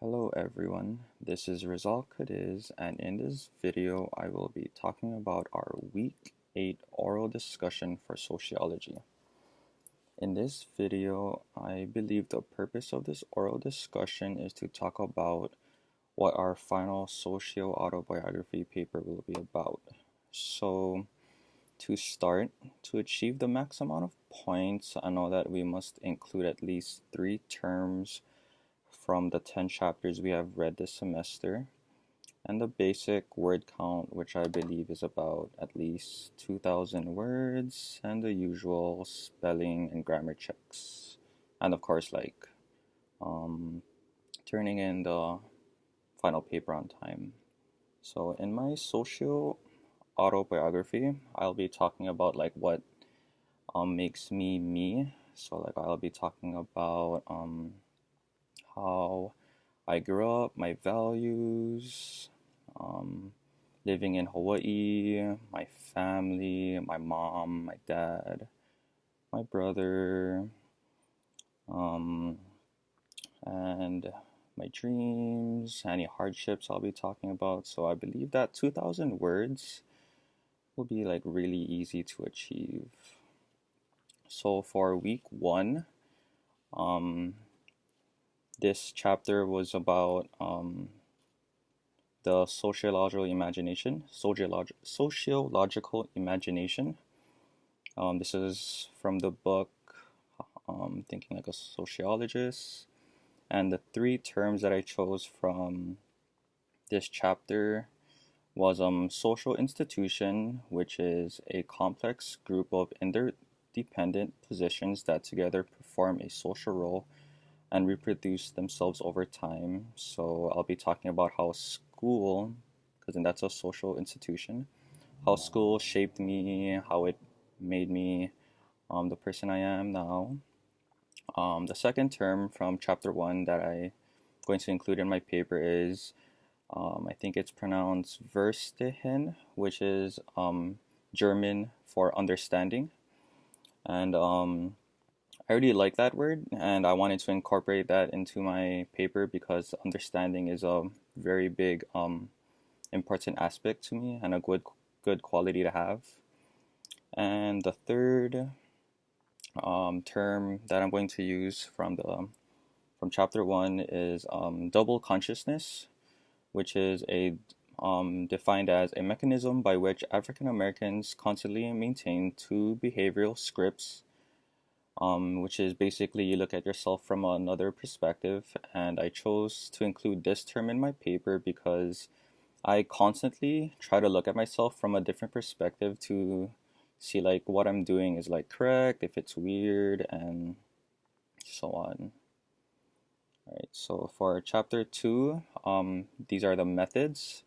Hello everyone, this is Rizal Cadiz, and in this video I will be talking about our Week 8 oral discussion for sociology. In this video, I believe the purpose of this oral discussion is to talk about what our final socio-autobiography paper will be about. So, to start, to achieve the max amount of points, I know that we must include at least 3 terms from the 10 chapters we have read this semester, and the basic word count, which I believe is about at least 2,000 words, and the usual spelling and grammar checks. And of course, turning in the final paper on time. So in my social autobiography, I'll be talking about what makes me me. So I'll be talking about how I grew up, my values, living in Hawaii, my family, my mom, my dad, my brother, and my dreams, any hardships I'll be talking about. So I believe that 2,000 words will be really easy to achieve. So for week 1, this chapter was about the sociological imagination. This is from the book Thinking Like a Sociologist. And the 3 terms that I chose from this chapter was social institution, which is a complex group of interdependent positions that together perform a social role and reproduce themselves over time. So I'll be talking about how school, because then that's a social institution, how school shaped me, how it made me the person I am now. The second term from chapter 1 that I'm going to include in my paper is, I think it's pronounced Verstehen, which is German for understanding. And I really like that word, and I wanted to incorporate that into my paper because understanding is a very big important aspect to me and a good quality to have. And the third term that I'm going to use from chapter 1 is double consciousness, which is defined as a mechanism by which African Americans constantly maintain 2 behavioral scripts, which is basically you look at yourself from another perspective. And I chose to include this term in my paper because I constantly try to look at myself from a different perspective to see what I'm doing is correct, if it's weird, and so on. Alright, so for chapter 2, these are the methods.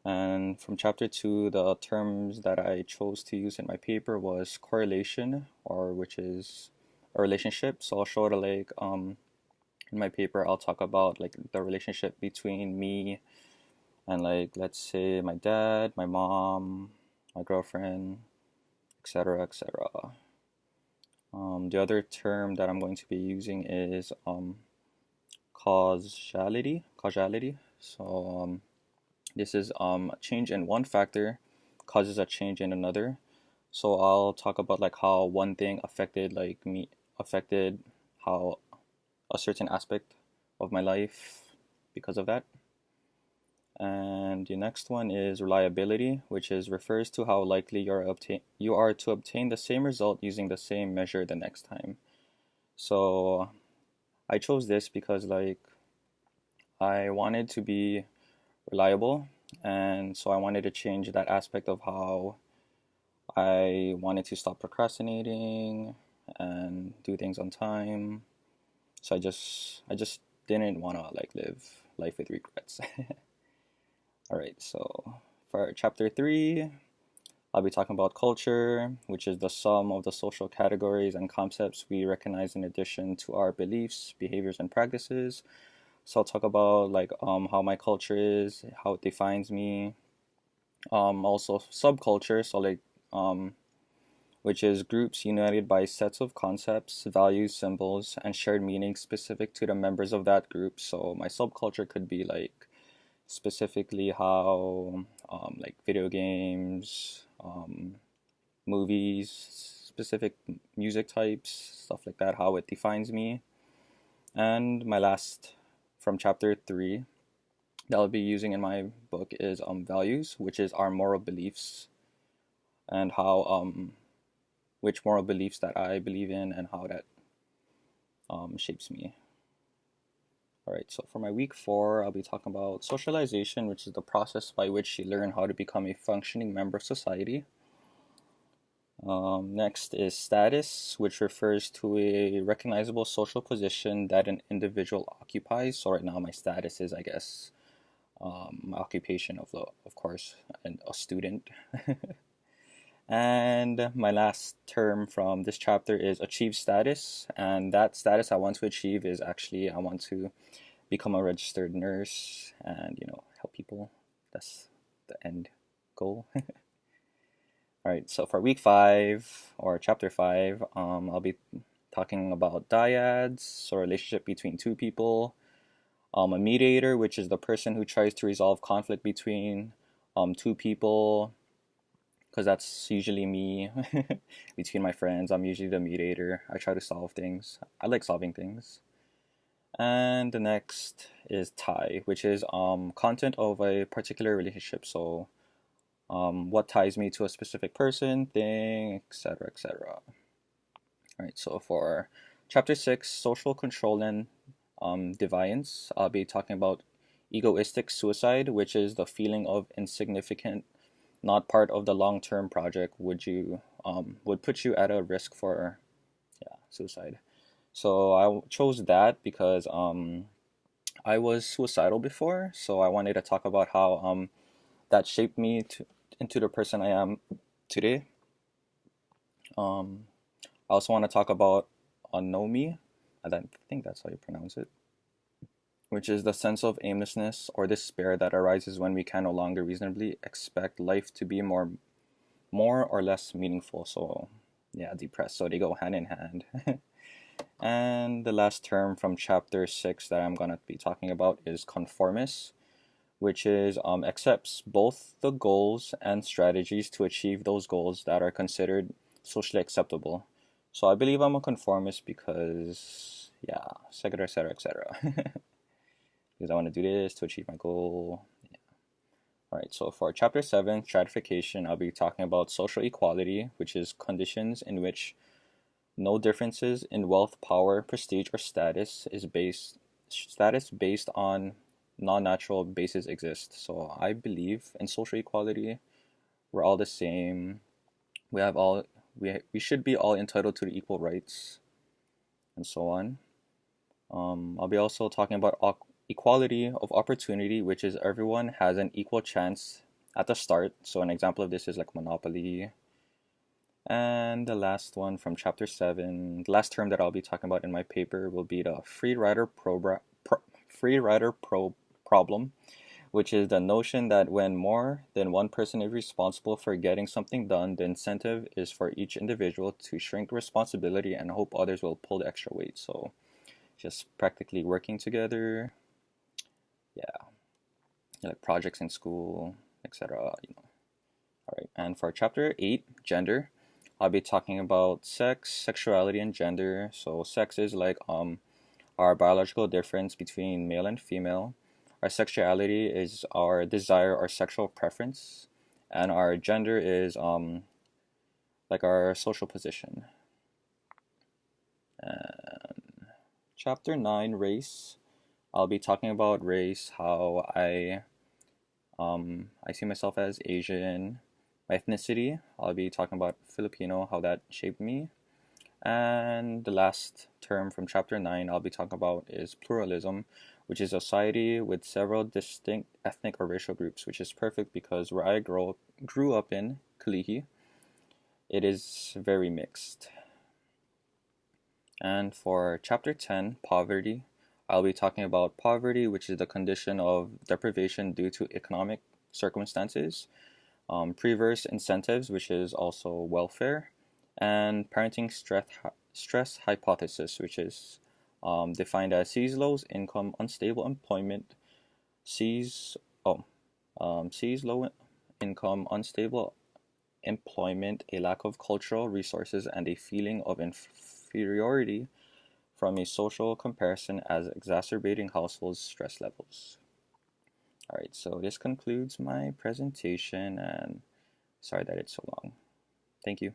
And from chapter 2, the terms that I chose to use in my paper was correlation, which is a relationship. So I'll show it in my paper, I'll talk about the relationship between me and let's say my dad, my mom, my girlfriend, etc., etc. The other term that I'm going to be using is causality. So this is a change in one factor causes a change in another. So I'll talk about how one thing affected how a certain aspect of my life because of that. And the next one is reliability, which refers to how likely you are to obtain the same result using the same measure the next time. So I chose this because I wanted to be reliable, and so I wanted to change that aspect of how I wanted to stop procrastinating and do things on time. So I just didn't want to live life with regrets. Alright, so for chapter 3, I'll be talking about culture, which is the sum of the social categories and concepts we recognize in addition to our beliefs, behaviors, and practices. So I'll talk about how my culture is, how it defines me. Also subculture, so which is groups united by sets of concepts, values, symbols, and shared meanings specific to the members of that group. So my subculture could be like specifically how like video games, movies, specific music types, stuff like that, how it defines me. And my last from chapter 3 that I'll be using in my book is values, which is our moral beliefs and how which moral beliefs that I believe in and how that shapes me. Alright, so for my week 4, I'll be talking about socialization, which is the process by which you learn how to become a functioning member of society. Next is status, which refers to a recognizable social position that an individual occupies. So right now my status is, I guess, my occupation of course, and a student. And my last term from this chapter is achieve status, and that status I want to achieve is actually I want to become a registered nurse and help people. That's the end goal. All right, so for week 5 or chapter 5, I'll be talking about dyads, so relationship between two people. A mediator, which is the person who tries to resolve conflict between two people, because that's usually me. Between my friends, I'm usually the mediator. I try to solve things. I like solving things. And the next is tie, which is content of a particular relationship. So what ties me to a specific person, thing, etc., etc. All right, so for chapter 6, social control and deviance, I'll be talking about egoistic suicide, which is the feeling of insignificant, not part of the long-term project, would put you at a risk for suicide. So I chose that because I was suicidal before, so I wanted to talk about how that shaped me into the person I am today. I also want to talk about anomie. I think that's how you pronounce it, which is the sense of aimlessness or despair that arises when we can no longer reasonably expect life to be more or less meaningful. So yeah, depressed. So they go hand in hand. And the last term from chapter 6 that I'm gonna be talking about is conformist, which is accepts both the goals and strategies to achieve those goals that are considered socially acceptable. So I believe I'm a conformist because, yeah, etc., etc., etc. Because I want to do this to achieve my goal. Yeah. All right, so for chapter 7, stratification, I'll be talking about social equality, which is conditions in which no differences in wealth, power, prestige, or status based on non-natural bases exist. So I believe in social equality. We're all the same. We should be all entitled to the equal rights, and so on. I'll be also talking about equality of opportunity, which is everyone has an equal chance at the start. So an example of this is like Monopoly. And the last one from chapter 7, the last term that I'll be talking about in my paper will be the free rider problem, which is the notion that when more than one person is responsible for getting something done, the incentive is for each individual to shrink responsibility and hope others will pull the extra weight. So just practically working together, yeah, like projects in school, etc. All right, and for chapter 8, gender, I'll be talking about sex, sexuality, and gender. So sex is like our biological difference between male and female. Our sexuality is our desire or sexual preference, and our gender is like our social position. And chapter 9, race. I'll be talking about race, how I see myself as Asian. My ethnicity, I'll be talking about Filipino, how that shaped me. And the last term from chapter 9 I'll be talking about is pluralism, which is a society with several distinct ethnic or racial groups, which is perfect because where I grew up in Kalihi, it is very mixed. And for chapter 10, poverty, I'll be talking about poverty, which is the condition of deprivation due to economic circumstances. Perverse incentives, which is also welfare, and parenting stress hypothesis, which is defined as sees low income, unstable employment, sees oh sees low income, unstable employment, a lack of cultural resources, and a feeling of inferiority from a social comparison as exacerbating households' stress levels. All right, so this concludes my presentation, and sorry that it's so long. Thank you.